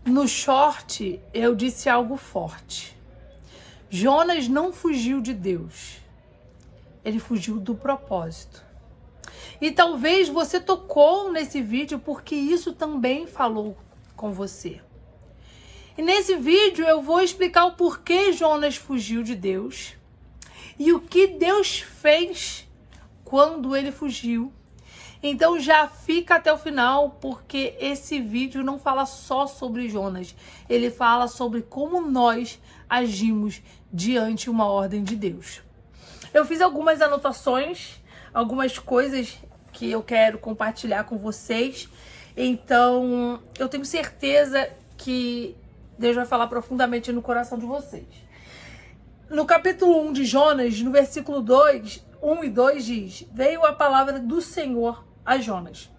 No short, eu disse algo forte. Jonas não fugiu de Deus. Ele fugiu do propósito. E talvez você tocou nesse vídeo porque isso também falou com você. E nesse vídeo eu vou explicar o porquê Jonas fugiu de Deus e o que Deus fez quando ele fugiu. Então já fica até o final, porque esse vídeo não fala só sobre Jonas. Ele fala sobre como nós agimos diante de uma ordem de Deus. Eu fiz algumas anotações, algumas coisas que eu quero compartilhar com vocês. Então, eu tenho certeza que Deus vai falar profundamente no coração de vocês. No capítulo 1 de Jonas, no versículo 2, 1 e 2 diz: veio a palavra do Senhor a Jonas.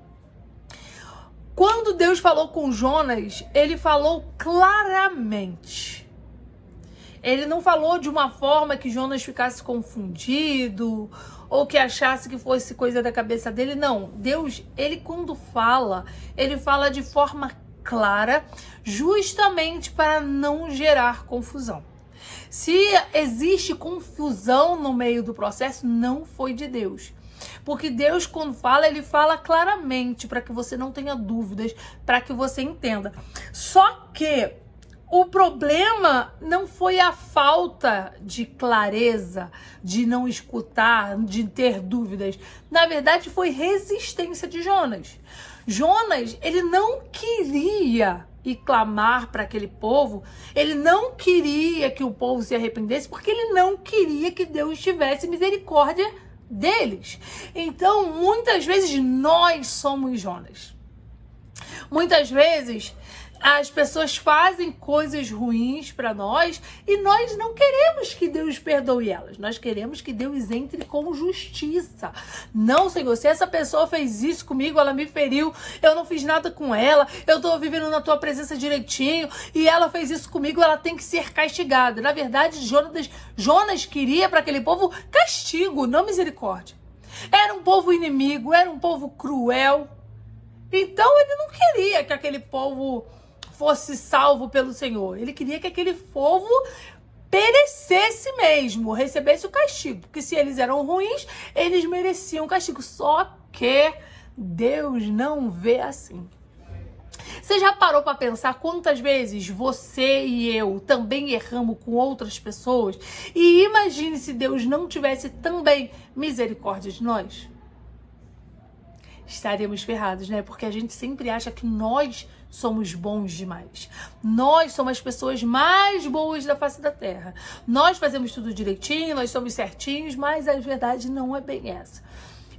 Quando Deus falou com Jonas, ele falou claramente. Ele não falou de uma forma que Jonas ficasse confundido ou que achasse que fosse coisa da cabeça dele. Não, Deus, ele quando fala, ele fala de forma clara, justamente para não gerar confusão. Se existe confusão no meio do processo, não foi de Deus. Porque Deus, quando fala, ele fala claramente para que você não tenha dúvidas, para que você entenda. Só que o problema não foi a falta de clareza, de não escutar, de ter dúvidas. Na verdade, foi resistência de Jonas. Jonas, ele não queria ir clamar para aquele povo, ele não queria que o povo se arrependesse, porque ele não queria que Deus tivesse misericórdia deles. Então, muitas vezes nós somos Jonas. Muitas vezes as pessoas fazem coisas ruins para nós e nós não queremos que Deus perdoe elas. Nós queremos que Deus entre com justiça. Não, Senhor, se essa pessoa fez isso comigo, ela me feriu, eu não fiz nada com ela, eu tô vivendo na tua presença direitinho e ela fez isso comigo, ela tem que ser castigada. Na verdade, Jonas queria para aquele povo castigo, não misericórdia. Era um povo inimigo, era um povo cruel. Então ele não queria que aquele povo fosse salvo pelo Senhor. Ele queria que aquele povo perecesse mesmo, recebesse o castigo. Porque se eles eram ruins, eles mereciam castigo. Só que Deus não vê assim. Você já parou para pensar quantas vezes você e eu também erramos com outras pessoas? E imagine se Deus não tivesse também misericórdia de nós? Estaríamos ferrados, né? Porque a gente sempre acha que nós somos bons demais. Nós somos as pessoas mais boas da face da terra. Nós fazemos tudo direitinho, nós somos certinhos, mas a verdade não é bem essa.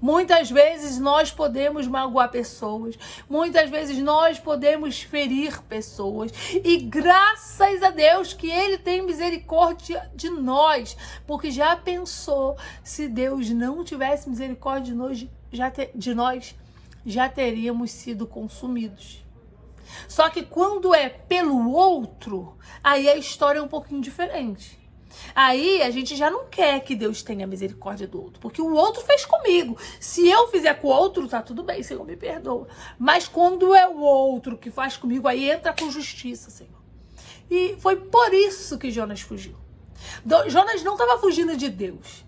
Muitas vezes nós podemos magoar pessoas, muitas vezes nós podemos ferir pessoas e graças a Deus que Ele tem misericórdia de nós, porque já pensou se Deus não tivesse misericórdia de nós, já teríamos sido consumidos. Só que quando é pelo outro, aí a história é um pouquinho diferente. Aí a gente já não quer que Deus tenha misericórdia do outro, porque o outro fez comigo. Se eu fizer com o outro, tá tudo bem, Senhor, me perdoa. Mas quando é o outro que faz comigo, aí entra com justiça, Senhor. E foi por isso que Jonas fugiu. Jonas não estava fugindo de Deus.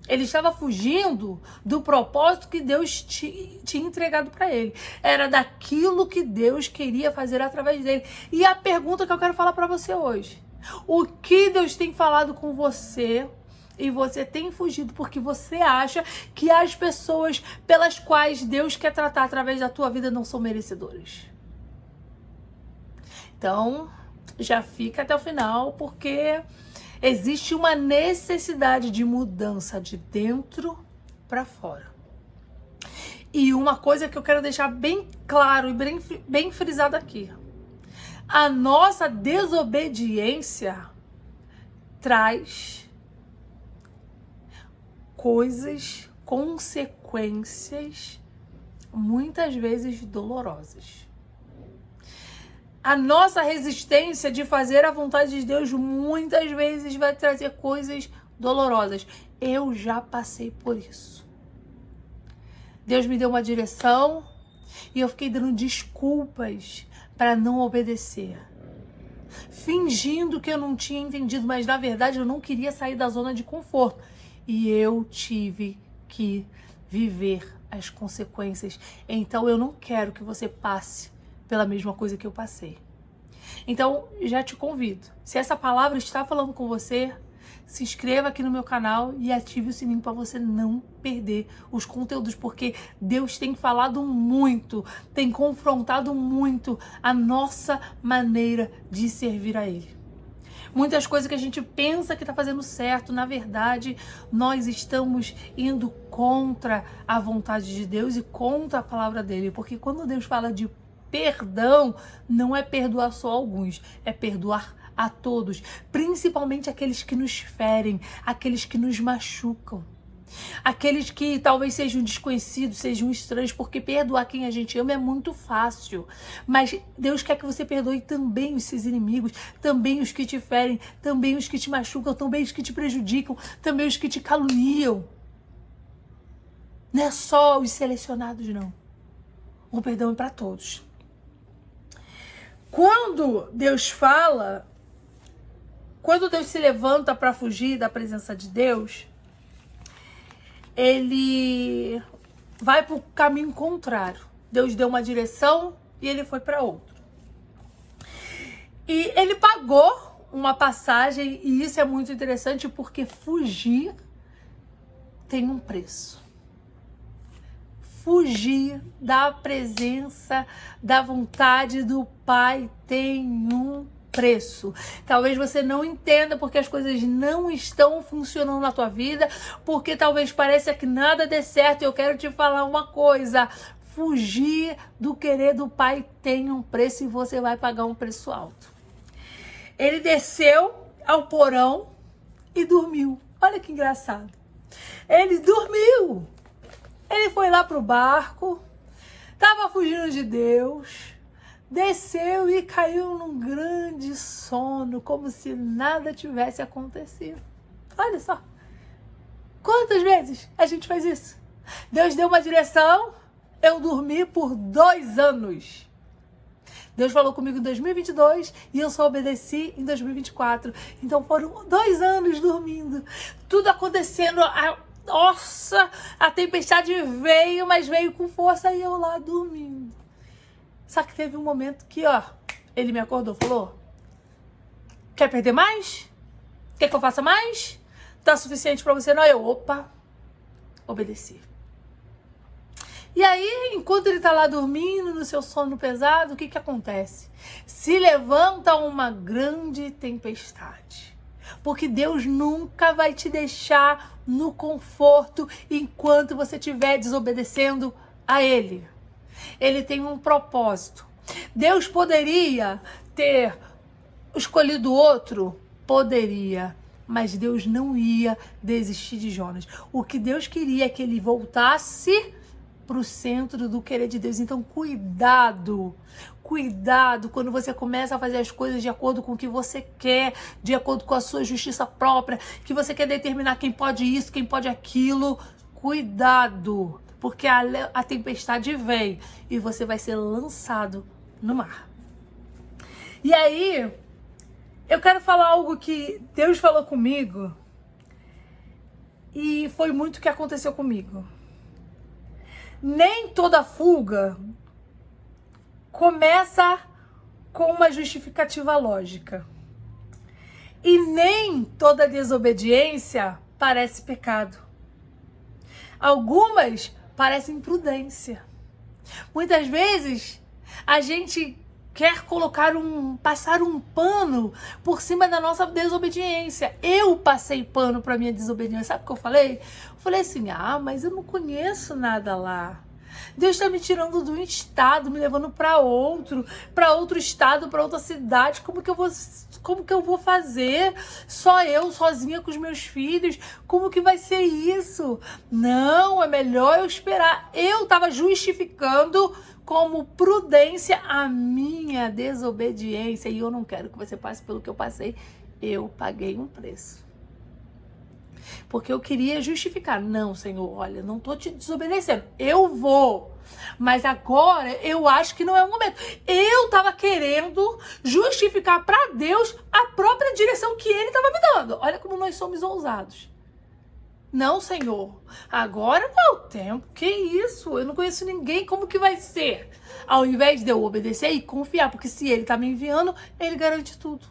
Ele estava fugindo do propósito que Deus tinha entregado para ele. Era daquilo que Deus queria fazer através dele. E a pergunta que eu quero falar para você hoje: o que Deus tem falado com você e você tem fugido porque você acha que as pessoas pelas quais Deus quer tratar através da tua vida não são merecedoras? Então, já fica até o final, porque existe uma necessidade de mudança de dentro para fora. E uma coisa que eu quero deixar bem claro e bem frisado aqui: a nossa desobediência traz consequências muitas vezes dolorosas. A nossa resistência de fazer a vontade de Deus muitas vezes vai trazer coisas dolorosas. Eu já passei por isso. Deus me deu uma direção e eu fiquei dando desculpas para não obedecer. fingindo que eu não tinha entendido, mas na verdade eu não queria sair da zona de conforto. E eu tive que viver as consequências. Então eu não quero que você passe pela mesma coisa que eu passei. Então, já te convido. Se essa palavra está falando com você, se inscreva aqui no meu canal e ative o sininho para você não perder os conteúdos, porque Deus tem falado muito, tem confrontado muito a nossa maneira de servir a Ele. Muitas coisas que a gente pensa que está fazendo certo, na verdade, nós estamos indo contra a vontade de Deus e contra a palavra dele. Porque quando Deus fala de perdão, não é perdoar só alguns, é perdoar a todos, principalmente aqueles que nos ferem, aqueles que nos machucam. Aqueles que talvez sejam desconhecidos, sejam estranhos, porque perdoar quem a gente ama é muito fácil. Mas Deus quer que você perdoe também os seus inimigos, também os que te ferem, também os que te machucam, também os que te prejudicam, também os que te caluniam. Não é só os selecionados, não. O perdão é para todos. Quando Deus fala, quando Deus se levanta para fugir da presença de Deus, ele vai para o caminho contrário. Deus deu uma direção e ele foi para outra. E ele pagou uma passagem, e isso é muito interessante porque fugir tem um preço. Fugir da presença, da vontade do Pai tem um preço. Talvez você não entenda porque as coisas não estão funcionando na tua vida, porque talvez pareça que nada dê certo. Eu quero te falar uma coisa: fugir do querer do Pai tem um preço e você vai pagar um preço alto. Ele desceu ao porão e dormiu. Olha que engraçado. Ele dormiu. Ele foi lá pro barco, tava fugindo de Deus, desceu e caiu num grande sono, como se nada tivesse acontecido. Olha só. Quantas vezes a gente faz isso? Deus deu uma direção, eu dormi por 2 anos. Deus falou comigo em 2022 e eu só obedeci em 2024. Então foram 2 anos dormindo, tudo acontecendo. Nossa, a tempestade veio, mas veio com força e eu lá dormindo. Só que teve um momento que, ele me acordou, falou: quer perder mais? Quer que eu faça mais? Tá suficiente pra você não? Eu, opa, obedeci. E aí, enquanto ele tá lá dormindo, no seu sono pesado, o que acontece? Se levanta uma grande tempestade. Porque Deus nunca vai te deixar no conforto enquanto você estiver desobedecendo a Ele. Ele tem um propósito. Deus poderia ter escolhido outro? Poderia. Mas Deus não ia desistir de Jonas. O que Deus queria é que ele voltasse para o centro do querer de Deus. Então, cuidado quando você começa a fazer as coisas de acordo com o que você quer, de acordo com a sua justiça própria, que você quer determinar quem pode isso, quem pode aquilo. Cuidado, porque a tempestade vem e você vai ser lançado no mar. E aí, eu quero falar algo que Deus falou comigo e foi muito o que aconteceu comigo. Nem toda fuga começa com uma justificativa lógica. E nem toda desobediência parece pecado. Algumas parecem imprudência. Muitas vezes a gente quer passar um pano por cima da nossa desobediência. Eu passei pano para minha desobediência. Sabe o que eu falei? Eu falei assim: mas eu não conheço nada lá. Deus está me tirando de um estado, me levando para outro estado, para outra cidade. Como que eu vou fazer? Só eu, sozinha com os meus filhos? Como que vai ser isso? Não, é melhor eu esperar. Eu estava justificando como prudência a minha desobediência. E eu não quero que você passe pelo que eu passei. Eu paguei um preço. Porque eu queria justificar. Não, Senhor, olha, não tô te desobedecendo. Eu vou. Mas agora eu acho que não é o momento. Eu tava querendo justificar para Deus a própria direção que ele tava me dando. Olha como nós somos ousados. Não, Senhor, agora não é o tempo. Que isso? Eu não conheço ninguém, como que vai ser? Ao invés de eu obedecer e confiar, porque se ele tá me enviando, ele garante tudo.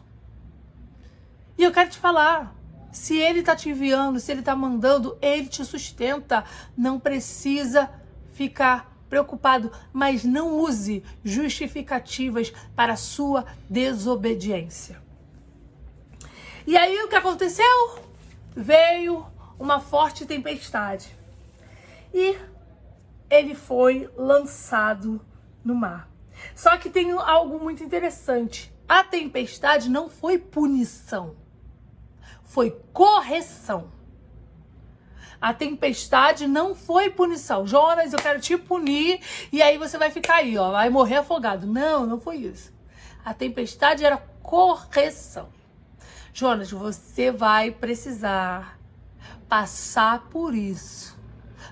E eu quero te falar, se ele tá te enviando, se ele tá mandando, ele te sustenta. Não precisa ficar preocupado, mas não use justificativas para a sua desobediência. E aí o que aconteceu? Veio uma forte tempestade e ele foi lançado no mar. Só que tem algo muito interessante. A tempestade não foi punição, foi correção. A tempestade não foi punição. Jonas, eu quero te punir e aí você vai ficar aí, ó, vai morrer afogado. Não, não foi isso. A tempestade era correção. Jonas, você vai precisar passar por isso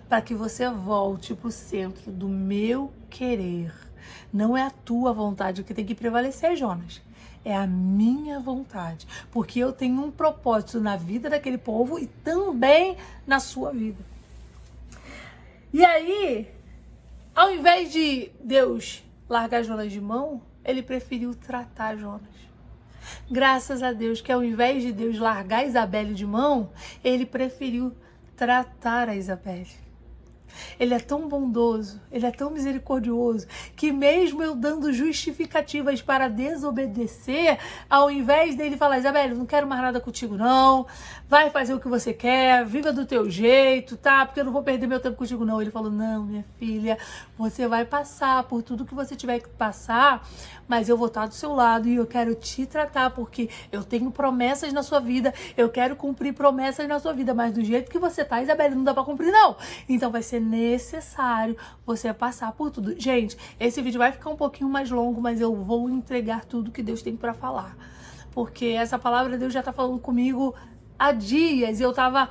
para que você volte para o centro do meu querer. Não é a tua vontade que tem que prevalecer, Jonas. É a minha vontade. Porque eu tenho um propósito na vida daquele povo e também na sua vida. E aí, ao invés de Deus largar Jonas de mão, ele preferiu tratar Jonas. Graças a Deus que ao invés de Deus largar Isabelle de mão, ele preferiu tratar a Isabelle. Ele é tão bondoso, ele é tão misericordioso, que mesmo eu dando justificativas para desobedecer, ao invés dele falar, Isabelle, não quero mais nada contigo não, vai fazer o que você quer, viva do teu jeito, tá? Porque eu não vou perder meu tempo contigo não. Ele falou, não, minha filha, você vai passar por tudo que você tiver que passar, mas eu vou estar do seu lado e eu quero te tratar, porque eu tenho promessas na sua vida, eu quero cumprir promessas na sua vida, mas do jeito que você tá, Isabelle, não dá pra cumprir não. Então vai ser necessário você passar por tudo. Gente, esse vídeo vai ficar um pouquinho mais longo, mas eu vou entregar tudo que Deus tem pra falar. Porque essa palavra Deus já tá falando comigo há dias e eu tava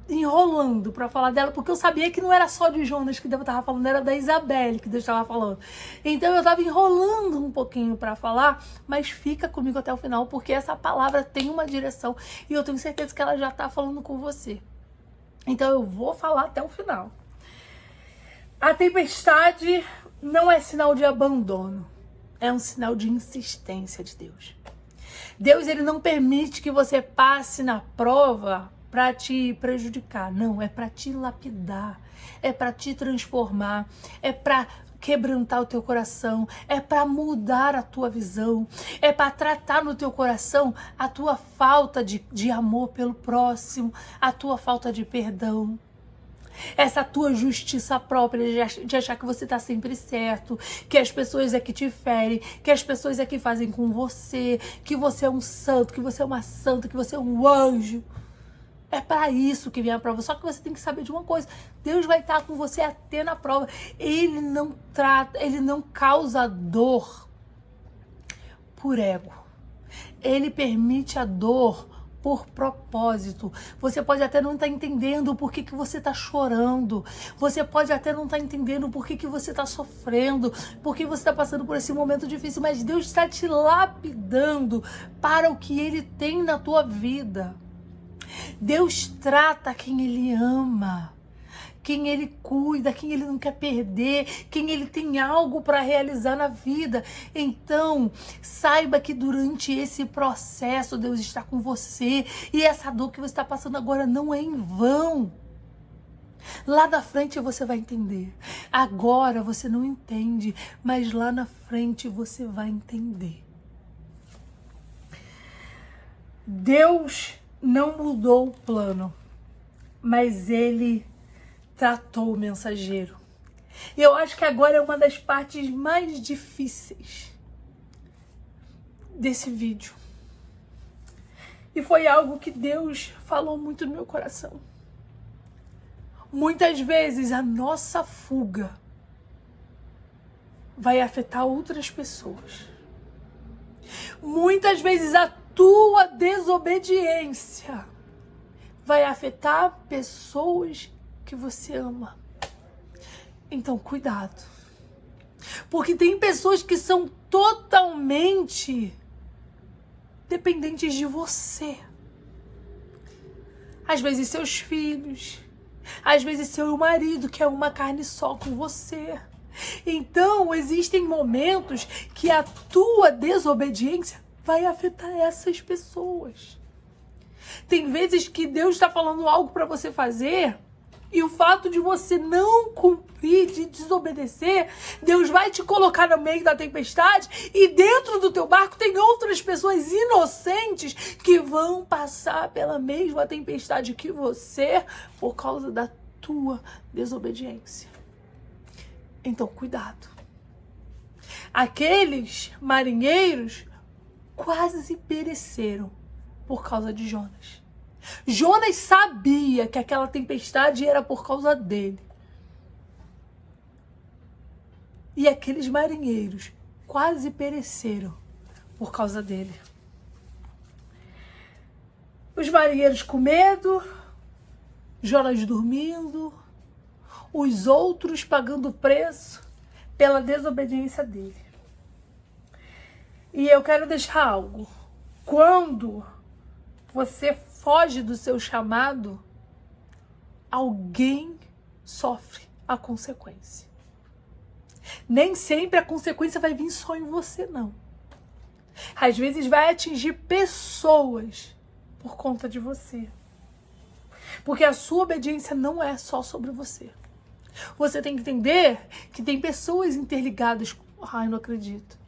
enrolando pra falar dela, porque eu sabia que não era só de Jonas que Deus tava falando, era da Isabelle que Deus tava falando. Então eu tava enrolando um pouquinho pra falar, mas fica comigo até o final, porque essa palavra tem uma direção e eu tenho certeza que ela já tá falando com você. Então eu vou falar até o final. A tempestade não é sinal de abandono, é um sinal de insistência de Deus. Deus, ele não permite que você passe na prova para te prejudicar. Não, é para te lapidar, é para te transformar, é para quebrantar o teu coração, é para mudar a tua visão, é para tratar no teu coração a tua falta de amor pelo próximo, a tua falta de perdão. Essa tua justiça própria de achar que você tá sempre certo, que as pessoas é que te ferem, que as pessoas é que fazem com você, que você é um santo, que você é uma santa, que você é um anjo. É para isso que vem a prova. Só que você tem que saber de uma coisa. Deus vai estar com você até na prova. Ele não trata, ele não causa dor por ego. Ele permite a dor por propósito. Você pode até não estar entendendo por que você está chorando. Você pode até não estar entendendo por que você está sofrendo, por que você está passando por esse momento difícil, mas Deus está te lapidando para o que Ele tem na tua vida. Deus trata quem Ele ama, quem Ele cuida, quem Ele não quer perder, quem Ele tem algo para realizar na vida. Então, saiba que durante esse processo Deus está com você e essa dor que você está passando agora não é em vão. Lá na frente você vai entender. Agora você não entende, mas lá na frente você vai entender. Deus não mudou o plano, mas Ele tratou o mensageiro. E eu acho que agora é uma das partes mais difíceis desse vídeo. E foi algo que Deus falou muito no meu coração. Muitas vezes a nossa fuga vai afetar outras pessoas. Muitas vezes a tua desobediência vai afetar pessoas que você ama. Então, cuidado. Porque tem pessoas que são totalmente dependentes de você. Às vezes seus filhos, às vezes seu marido, que é uma carne só com você. Então, existem momentos que a tua desobediência vai afetar essas pessoas. Tem vezes que Deus está falando algo para você fazer e o fato de você não cumprir, de desobedecer, Deus vai te colocar no meio da tempestade e dentro do teu barco tem outras pessoas inocentes que vão passar pela mesma tempestade que você por causa da tua desobediência. Então, cuidado. Aqueles marinheiros quase pereceram por causa de Jonas. Jonas sabia que aquela tempestade era por causa dele. E aqueles marinheiros quase pereceram por causa dele. Os marinheiros com medo, Jonas dormindo, os outros pagando o preço pela desobediência dele. E eu quero deixar algo. Quando você foge do seu chamado, alguém sofre a consequência. Nem sempre a consequência vai vir só em você, não. Às vezes vai atingir pessoas por conta de você. Porque a sua obediência não é só sobre você. Você tem que entender que tem pessoas interligadas. Ai, não acredito.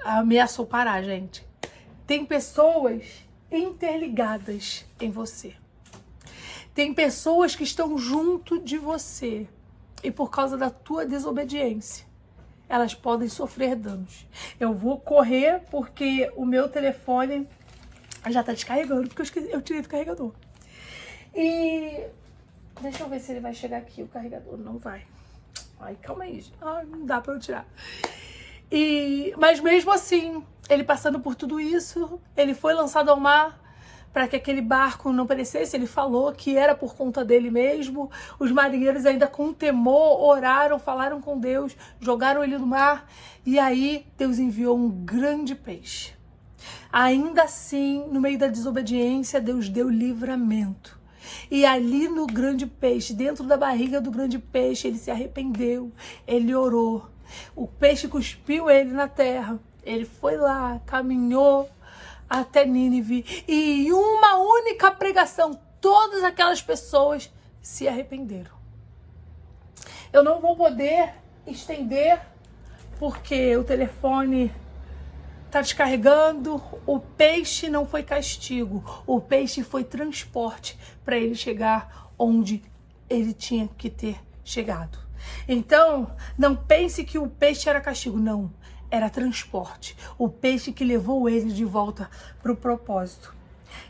Ameaçou parar, gente. Tem pessoas interligadas em você. Tem pessoas que estão junto de você. E por causa da tua desobediência, elas podem sofrer danos. Eu vou correr porque o meu telefone já tá descarregando, porque eu tirei do carregador. E deixa eu ver se ele vai chegar aqui, o carregador. Não vai. Ai, calma aí. Ai, não dá pra eu tirar. Mas mesmo assim, ele passando por tudo isso, ele foi lançado ao mar para que aquele barco não perecesse. Ele falou que era por conta dele mesmo. Os marinheiros ainda com temor oraram, falaram com Deus, jogaram ele no mar. E aí Deus enviou um grande peixe. Ainda assim, no meio da desobediência, Deus deu livramento. E ali no grande peixe, dentro da barriga do grande peixe, ele se arrependeu, ele orou. O peixe cuspiu ele na terra. Ele foi lá, caminhou até Nínive. E em uma única pregação, todas aquelas pessoas se arrependeram. Eu não vou poder estender, porque o telefone está descarregando. O peixe não foi castigo. O peixe foi transporte para ele chegar onde ele tinha que ter chegado. Então, não pense que o peixe era castigo. Não, era transporte. O peixe que levou ele de volta para o propósito.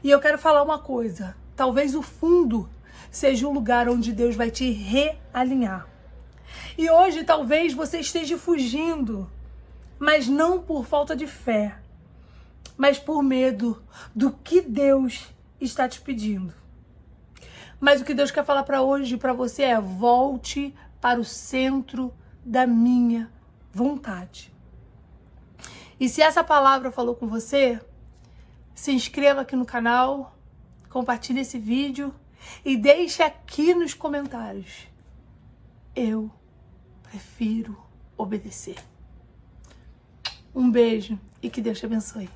E eu quero falar uma coisa. Talvez o fundo seja um lugar onde Deus vai te realinhar. E hoje talvez você esteja fugindo, mas não por falta de fé, mas por medo do que Deus está te pedindo. Mas o que Deus quer falar para hoje, para você é: volte para o centro da minha vontade. E se essa palavra falou com você, se inscreva aqui no canal, compartilhe esse vídeo e deixe aqui nos comentários: eu prefiro obedecer. Um beijo e que Deus te abençoe.